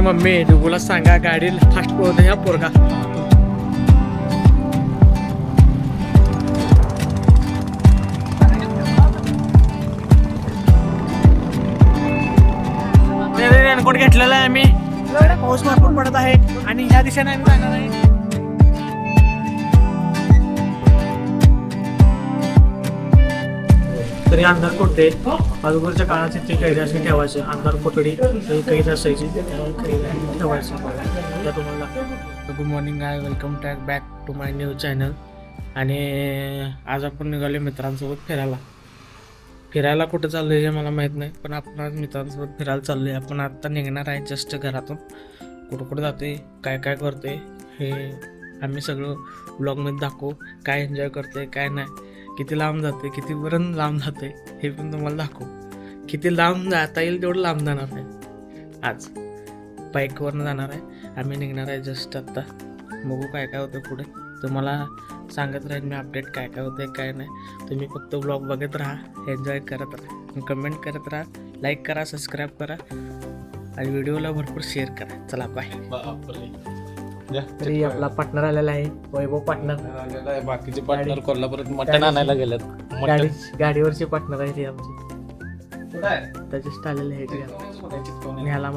Mummy डिगूला सांगा गाडी fast पळवते ह्या पोरगा. रेनकोट घेतलेला आहे आम्ही. पाऊस भरपूर पडत आहे आणि ह्या दिशेने आम्ही जाणार आहे. तरी अंधार कोठे अगोदरच्या काळात ते कैद असे ठेवायचे. अंधार कोठडी कैद असायची ठेवायची. तुम्हाला good morning I welcome back to my new channel. आणि आज आपण निघालो मित्रांसोबत फिरायला कुठं चाललो आहे हे मला माहीत नाही, पण आपण आज मित्रांसोबत फिरायला चाललो आहे. आपण आत्ता निघणार आहे जस्ट घरातून. कुठं जाते काय काय करते हे आम्ही सगळं ब्लॉगमध्ये दाखवू. काय एन्जॉय करते काय नाही, किती लांब जाते कितीपर्यंत लांब जाते हे पण तुम्हाला दाखवू. किती लांब जाता येईल तेवढं लांब जाणार आहे. आज बाईकवरनं जाणार आहे आम्ही. निघणार आहे जस्ट आत्ता. बघू काय काय होतं पुढे. तुम्हाला सांगत राहील मी अपडेट काय काय होतं काय नाही. तुम्ही फक्त ब्लॉग बघत राहा, एन्जॉय करत राहा, कमेंट करत राहा, लाईक करा, सबस्क्राईब करा आणि व्हिडिओला भरपूर शेअर करा. चला बाय. तरी आपला पार्टनर आलेला आहे, वैभव पार्टनर. बाकीचे पार्टनर कोल्हापुरात मटण आणायला गेलेत. गाडीवरचे पार्टनर आहे ते आमचे. त्याच्याच आलेले आहे न्यायला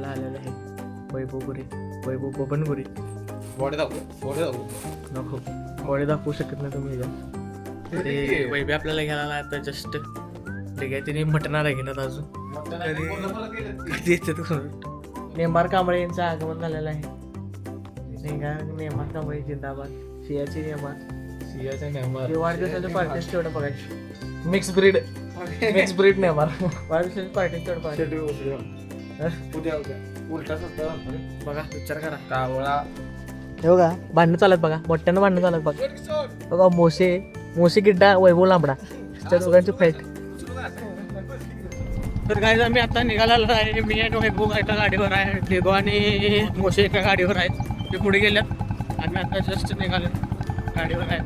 आलेलं आहे वैभव गुरे, वैभव बबन गुरे. नको बॉडी दाखवू शकत नाही तुम्ही. ते वैभव आपल्याला घ्यायला आता जस्ट ठीक आहे. तिने मटणाला घेण्यात अजून कधी येते. नेमार कांबळे यांचं आगमन झालेलं आहे. नेमार कांबळे जिंदाबाद. सियाची नेमार वाढदिवसाच्या पार्टीज तेवढं बघायची. मिक्स ब्रीड नेमार वाढदिवसाच्या पार्टीज तेवढं बघा. विचार करा. कावळा हे बघा भांडणं चालत बघा, मोठ्यानं भांडणं चालत बघा. बघा मोसे गिड्डा, वैभव लांबडा, त्या दोघांची फाईट. तर काय आम्ही आता निघालेलो आहे. मी आणि वैभव एका गाडीवर आहे, डेगो आणि मोसे एका गाडीवर आहेत. ते पुढे गेल्यात. आम्ही आता जस्ट निघालो गाडीवर आहे.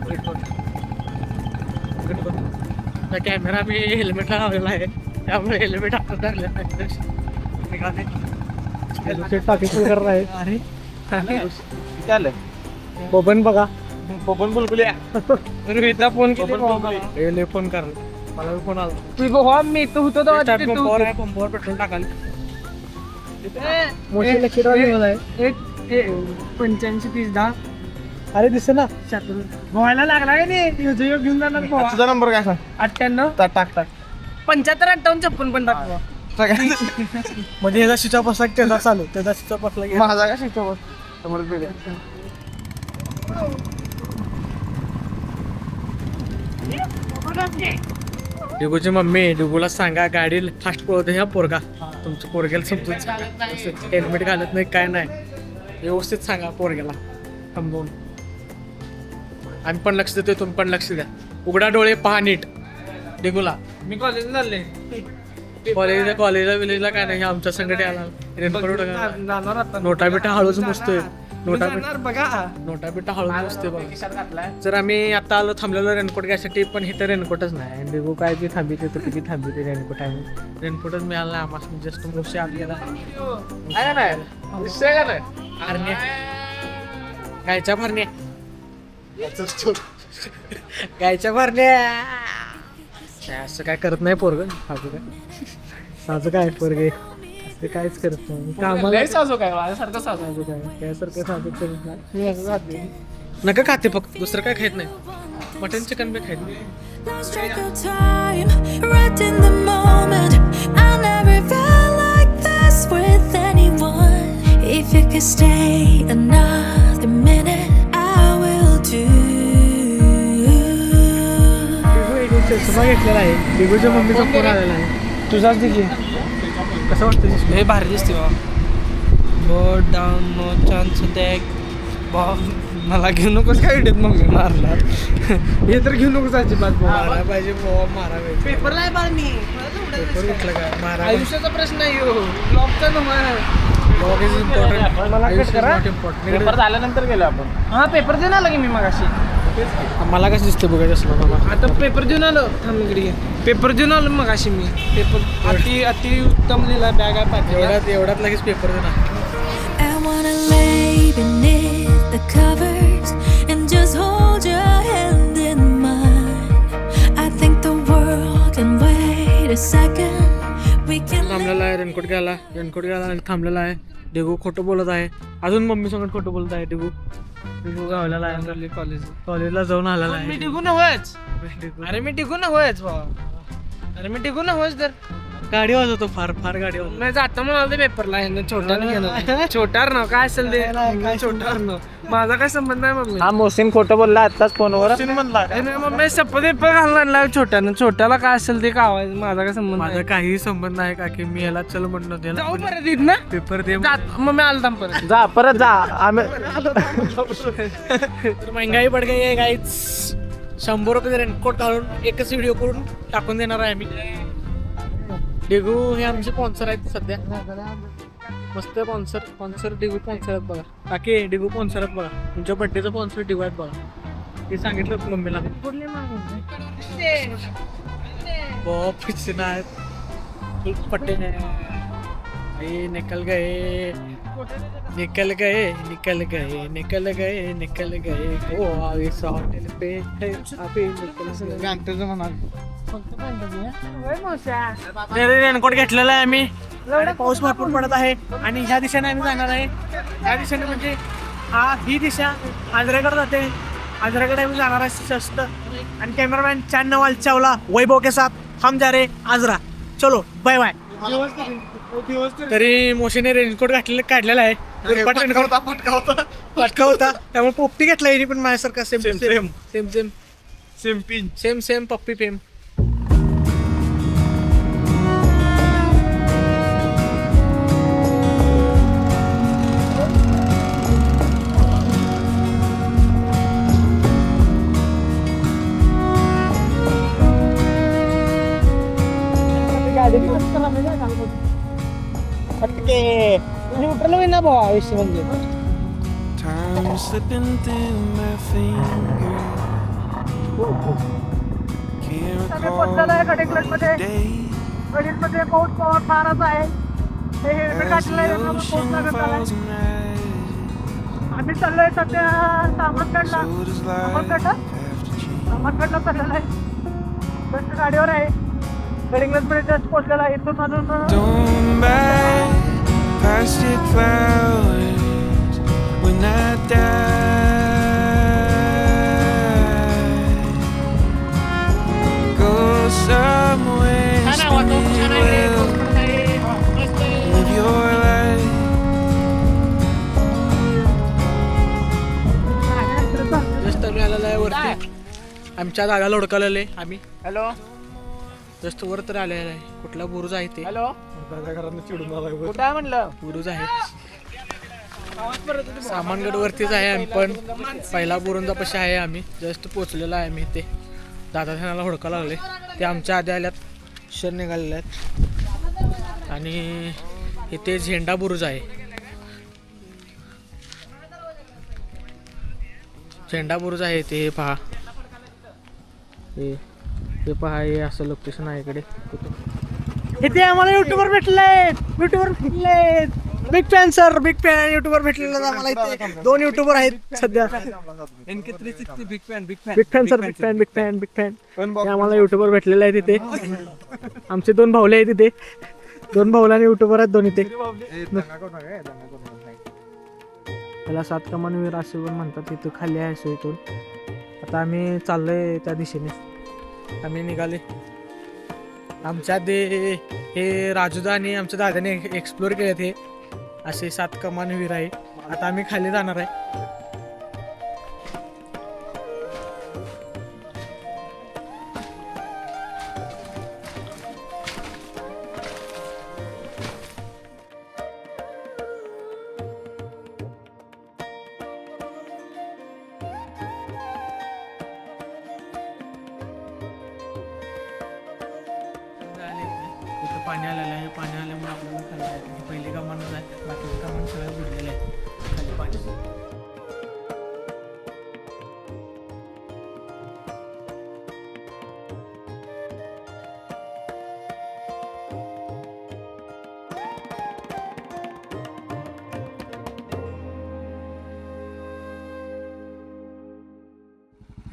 कॅमेरा मी हेल्मेटला लावलेला आहे, त्यामुळे हेल्मेट हातात धरलेलं आहे. अरे बबन बघा, बबन बुलबुल्या फोन केले. फोन कर मला फोन आला. मी तो होतो पंपावर पेट्रोल टाकाल. 85-30-10. अरे दिसत ना गोवायला लागला का नाही. घेऊन जाणार. तुझा नंबर काय सांग. 98 टाक 75-58-56 पण टाक. म्हणजे ह्याचा स्विच ऑफ असला की त्याचा चालू, त्याचा स्विच ऑफ असला की माझा काय स्विच ऑफ. डिगूची मम्मी डिगूला सांगा गाडी फास्ट पळवते ह्या पोरगा. तुमच्या पोरग्याला समजून हेल्मेट घालत नाही काय नाही, व्यवस्थित सांगा पोरग्याला थांबवून. आम्ही पण लक्ष देतोय, तुम्ही पण लक्ष द्या. उघडा डोळे पहा नीट. डिगूला मी कॉलेजला चालले. कॉलेजला काय नाही. आमच्या संघटने आला रेनकोट. नोटा बिटा हळूच मोजतोय. नोटा बिटा हळूच मोजतोय बघा. जर आम्ही आता आलो थांबलेलो रेनकोट घ्यायसाठी, पण इथं रेनकोटच नाही. डिगू काय की थांबिते तर किती थांबिते. रेनकोट आहे रेनकोटच मिळाला नाही आम्हाला. जस्ट मोसे आपल्याला गायच्या भरण्या असं काय करत नाही पोरग. साजं काय पोरगे ते काहीच करत नाही. कामाला नका खाते फक्त, दुसरं काय खात नाही. मटन चिकन बी खात नाही. चष्मा घेतलेला आहे. डिगूच्या मम्मीचा फोन आलेला आहे. तुझाच देखील कसं वाटतं. हे भारी दिसते बाबा. डाऊन नो चान्स मला घेऊ नकोस काय भेटत मम्मी मारणार. हे तर घेऊ नकोस अजिबात. मारा पाहिजे मारा पाहिजे. पेपर नाही बाळ मी. पेपर उठलं काय मारा. आयुष्याचा प्रश्न नाही ब्लॉगचा ब्लॉग इज इम्पॉर्टंट. मला पेपर झाल्यानंतर गेलो आपण. हा पेपर देऊन आला की मी मगाशी. मला कसं दिसते बघायचं असलं मला. आता पेपर देऊन आलो थांब इकडे घे. पेपर देऊन आलो मग अशी मी पेपर अति उत्तम लिहिला बॅग आहे पाठी एवढ्यात लगेच पेपर देणार. I wanna lay beneath the covers and just hold your hand in mine. I think the world can wait a second. We can थांबलेला आहे रेनकोट घ्यायला थांबलेला आहे. डेगू खोटं बोलत आहे. अजून मम्मी संगत खोटं बोलत आहे. डेगू गावलेला आहे. कॉलेजला जाऊन आलेला मी आहे. टिकून हवंच. अरे मी टिकून हवंच भावा. अरे मी टिकून हवंच तर गाडी वाजवतो फार गाडी वाजवतो. मी जाता म्हणाल ते पेपरला छोट्यानं घेणार छोटार ना काय असेल ते छोटार ना माझा काय संबंध आहे मम्मी. हा मोहसिन खोटं बोलला आताच फोनवर. मम्मी शपथ पेपर घालणार छोट्याला काय असेल ते कावायचं माझा काय संबंध माझा काही संबंध आहे का की मी याला चल म्हणणं जाऊ त्याला परत येत ना पेपर दे. मम्मी आलं थांब परत जा परत जा. आम्ही तर महंगाई पड गई आहे गाईच. 100 रुपये रेनकोट घालून एकच व्हिडिओ करून टाकून देणार आहे आम्ही. डेगू हे आमचे स्पॉन्सर आहेत सध्या. मस्त स्पॉन्सर डेगू स्पॉन्सर आहेत बघा. काकी डेगू स्पॉन्सर आहेत बघा. तुमच्या बड्डेचं स्पॉन्सर डेगू आहेत बघा. हे सांगितलं होतं मम्मीला. आहेत पट्टे नाही. निकल गए हो आवेश हॉटेल पे रेनकोट घेतलेला आहे आम्ही. आणि पाऊस भरपूर पडत आहे आणि ह्या दिशेने आम्ही जाणार आहे. ह्या दिशेने म्हणजे ही दिशा आंध्राकडे जाते. आंध्राकडे आम्ही जाणार आहे शस्त. आणि कॅमेरामॅन चांदनवाल चावला वैभव के साथ हम जा रे आजरा. चलो बाय बाय. तरी मोशीने रेनकोट काढलेला आहे. फटका होता त्यामुळे पोपटी घेतला येणे पण माझ्यासारखा सेम पप्पी पेम. न्यूट्रल ना भाऊ आयुष्य म्हणजे Time slipping through my fingers. Can't recall the day. पाऊस फारच आहे. As the ocean falls and rises, आम्ही चाललोय सध्या सामनगडला. so does life have to change. सामनगडला चाललेला आहे. बस गाडीवर आहे. गडिंग्लजमध्ये जस्ट पोहोचलेला आहे. इथून अजून Don't buy plastic flowers when I die. Go somewhere, spin it well, live your life. Just आम्ही आलेला आहे वरती. आमच्या दादाला हुडकलेले आम्ही. हॅलो जस्ट वर तर आलेला आहे. कुठला बुरुज आहे ते. हॅलो कुठं आहे म्हणलं. बुरुज आहे. सामानगड वरतीच आहे आम्ही पण. पहिला बुरुंजा पशी आहे आम्ही. जस्ट पोचलेला आहे आम्ही इथे. दादा त्यांना हुडका लागले. ते आमच्या आधी आल्यात. शर निघालेले आहेत. आणि इथे झेंडा बुरुज आहे. झेंडा बुरुज आहे ते पहा. ते पहा हे असं लोकेशन आहे इकडे. इथे आम्हाला युट्यूबर भेटले. Big fan sir. Big fan YouTuber भेटलेला आम्हाला इथे. 2 युट्यूबर आहेत सध्या. Big fan sir. Big fan आम्हाला युट्यूबर भेटलेले आहे तिथे. आमचे 2 भावले आहेत तिथे. 2 भावले आणि युट्यूबर आहेत 2 इथे. त्याला 7 कमानवीर असे पण म्हणतात. तिथं खाली आहे सोयीतून. आता आम्ही चाललोय त्या दिशेने. आम्ही निघाले. आमच्या आधी हे राजूदा आणि आमच्या दादाने एक्सप्लोर केले ते असे 7 कमानवीर आहे. आता आम्ही खाली जाणार आहे. इथं पाणी आलेलं आहे. पाणी आल्यामुळे आपल्याला खाली आहे. पहिली कमानच आहे. बाकीचे कमान सगळे बुडलेले आहेत खाली पाणी.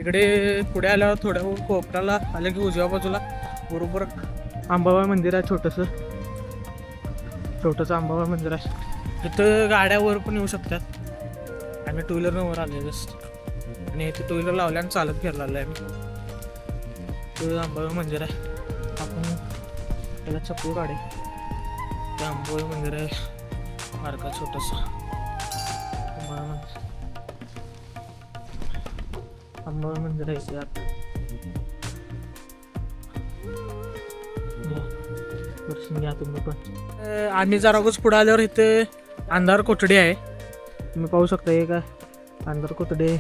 इकडे पुढे आल्यावर थोड्या कोपऱ्याला आलं की उजव्या बाजूला बरोबर अंबाबाई मंदिर आहे छोटंसं अंबाबाई मंदिर आहे. इथं गाड्यावर पण येऊ शकतात. आम्ही टू व्हीलरनं वर आले जस्ट आणि इथे टू व्हीलर लावल्या आणि चालत फिरला आहे आम्ही. ते अंबाबाई मंदिर आहे. आपण त्याला चप्पू काढे ते अंबाबाई मंदिर आहे मार्का छोटंसं अंबाबाई मंदिर आहे इथे आता. दर्शन घ्या तुम्ही पण. आम्ही जरा पुढे आल्यावर इथे अंधार कोठडी आहे. तुम्ही पाहू शकता हे काय अंधार कोठडी.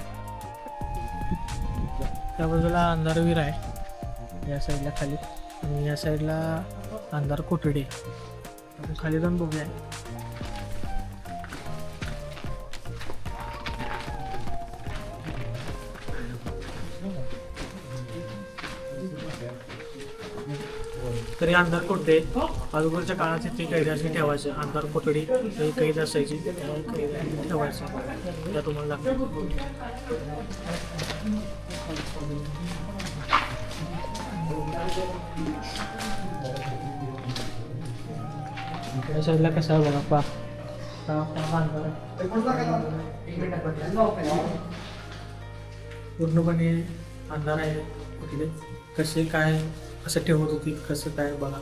त्या बाजूला अंधार विहीर आहे या साईडला खाली आणि या साईडला अंधार कोठडी. आपण खाली जाऊन बघूया. तरी अंधार कोठडे अगोदरच्या काळात ती कैद्याची ठेवायचे. अंधार कोठडी ही कैद असायची ठेवायची. त्या तुम्हाला या साईडला कसं आहे बघा पा पूर्णपणे अंधार आहे. कुठले कसे काय कसं ठेवत होती कसं काय बघा.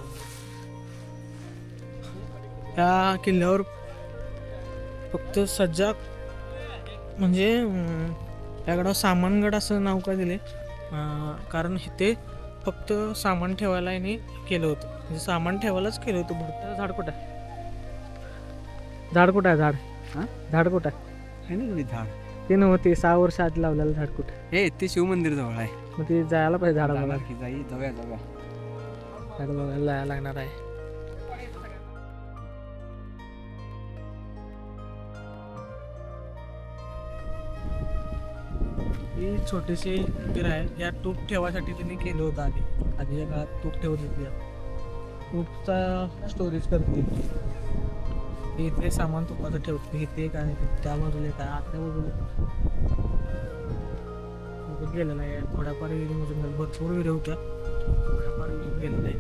या किल्ल्यावर फक्त सज्जा म्हणजे याकडं सामानगड असं नाव का दिले कारण इथे फक्त सामान ठेवायला याने केलं होतं. म्हणजे सामान ठेवायलाच केलं होतं. भरतं झाड कुठं आहे झाड कुठं आहे झाड कुठं आहे ना झाड ते नव्हतं ते 6 वर्ष आधी लावलेलं झाड कुठं. हे ते शिवमंदिर जवळ आहे. मग ते जायला पाहिजे झाड बघायला. जाऊया झाड बघायला जायला लागणार आहे. ही छोटीशी मंदिर आहे. या तूप ठेवायसाठी त्यांनी केलं होतं आधीच्या काळात तूप ठेवत होती. तूपचा स्टोरेज करते. इथे सामान तुपाचं ठेवते. इथे काय त्या बाजूला काय आतल्या बाजूला गेलेला आहे. थोड्याफार विहिरीमधून भरपूर विहिरी होत्या. थोड्याफार गेलेलं आहे.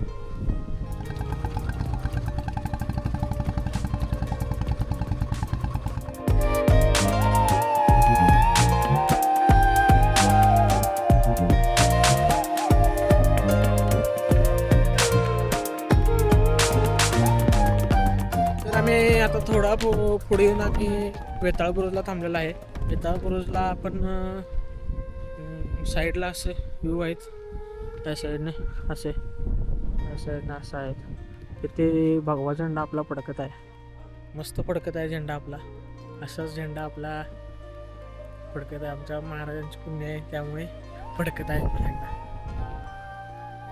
आम्ही आता थोडा पुढे येऊन आम्ही वेताळ बुरुजला थांबलेला आहे. वेताळ बुरुजला आपण साईडला असे व्ह्यू आहेत. त्या साईडने असे त्या साईडनं असं आहेत. इथे भगवा झेंडा आपला फडकत आहे. मस्त फडकत आहे झेंडा आपला. असाच झेंडा आपला फडकत आहे. आमच्या महाराजांची पुण्य आहे त्यामुळे फडकत आहे झेंडा.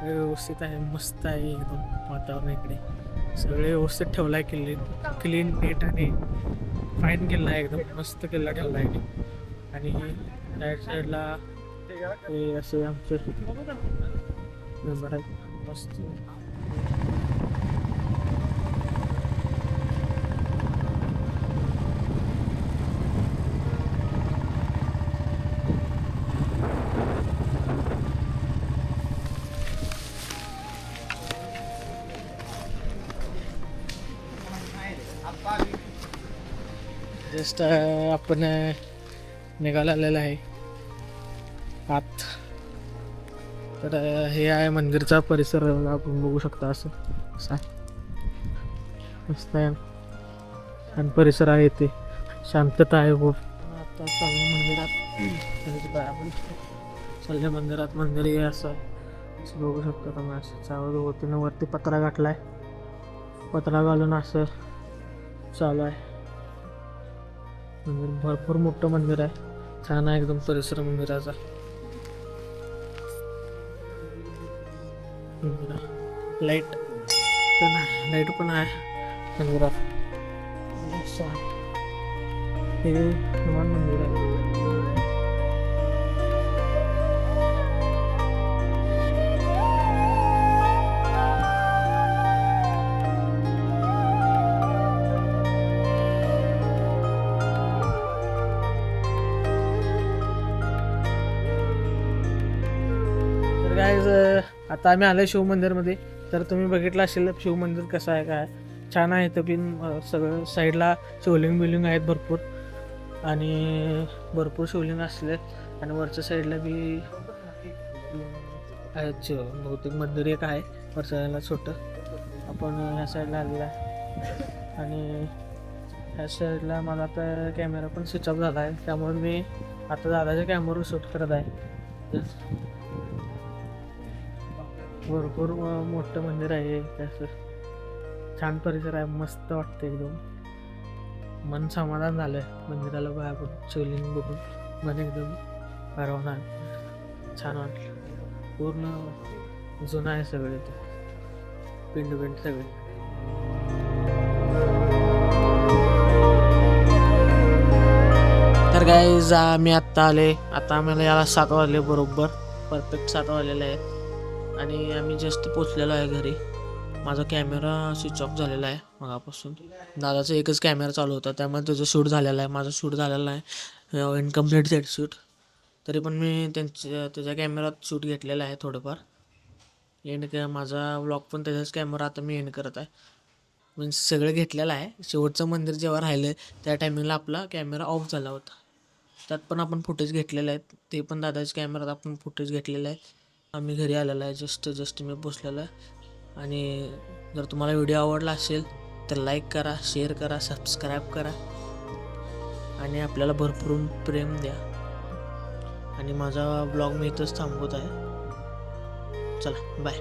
व्यवस्थित आहे मस्त आहे एकदम वातावरण. इकडे सगळे व्यवस्थित ठेवला आहे. क्लीन नीट आणि फाईन किल्ला आहे. एकदम मस्त किल्ला ठेवला आहे. आणि राईट साईडला हे असे आमचे मेंबर आहेत मस्त. जस्ट आपण निघायला आलेलं आहे आत. तर हे आहे मंदिरचा परिसर. आपण बघू शकता असं मस्त आहे आणि परिसर आहे. इथे शांतता आहे खूप. आता चालू मंदिरात आपण चालल्या मंदिरात. मंदिर हे असं बघू शकता तुम्ही. असं चावल होतीनं वरती पत्रा गाठलाय. पत्रा घालून असं चालू आहे मंदिर. भरपूर मोठं मंदिर आहे. छान आहे एकदम परिसर मंदिराचा. लाईट पण आहे मंदिरात. हे हनुमान मंदिर आहे. काय आता आम्ही आलो शिव मंदिरमध्ये. तर तुम्ही बघितलं असेल शिव मंदिर कसं आहे काय छान आहे. इथं पण सगळं साईडला शिवलिंग बिलिंग आहेत भरपूर आणि भरपूर शिवलिंग असले आणि वरच्या साईडला बी आहेत बहुतेक मंदिर एक आहे वरच्या साईडला छोटं. आपण ह्या साईडला आलेलं आहे आणि ह्या साईडला माझा आता कॅमेरा पण स्विच ऑफ झाला आहे त्यामुळे मी आता दादाच्या कॅमेरावर शूट करत आहे. भरपूर मोठं मंदिर आहे त्याचं छान परिसर आहे मस्त वाटतं एकदम मन समाधान झालं आहे मंदिराला बाहेर बघून शिवलिंग बघून मन एकदम भरवणार छान वाटलं. पूर्ण जुनं आहे सगळे ते पिंड सगळे. तर गाईज मी आत्ता आले. आता आम्हाला याला 7 वाजले बरोबर परफेक्ट 7 वाजलेले आहेत आणि आम्ही जस्ट पोचलेलो आहे घरी. माझा कॅमेरा स्विच ऑफ झालेला आहे मगापासून. दादाचा एकच कॅमेरा चालू होता त्यामुळे त्याचं शूट झालेलं आहे. माझं शूट झालेलं आहे इनकम्प्लीट सेट शूट. तरी पण मी त्याच्या कॅमेऱ्यात शूट घेतलेलं आहे थोडंफार. माझा व्लॉग पण त्याचाच कॅमेरा आता मी एंड करत आहे. मीन्स सगळं घेतलेलं आहे. शेवटचं मंदिर जेव्हा राहिलं त्या टायमिंगला आपला कॅमेरा ऑफ झाला होता. त्यात पण आपण फुटेज घेतलेले आहेत. ते पण दादाच्या कॅमेऱ्यात आपण फुटेज घेतलेलं आहे. आम्ही घरी आलेलो आहे जस्ट मी पोचलेलो आहे. आणि जर तुम्हाला व्हिडिओ आवडला असेल तर लाईक करा, शेअर करा, सबस्क्राईब करा आणि आपल्याला भरपूर प्रेम द्या. आणि माझा ब्लॉग मी इथंच थांबवत आहे. चला बाय.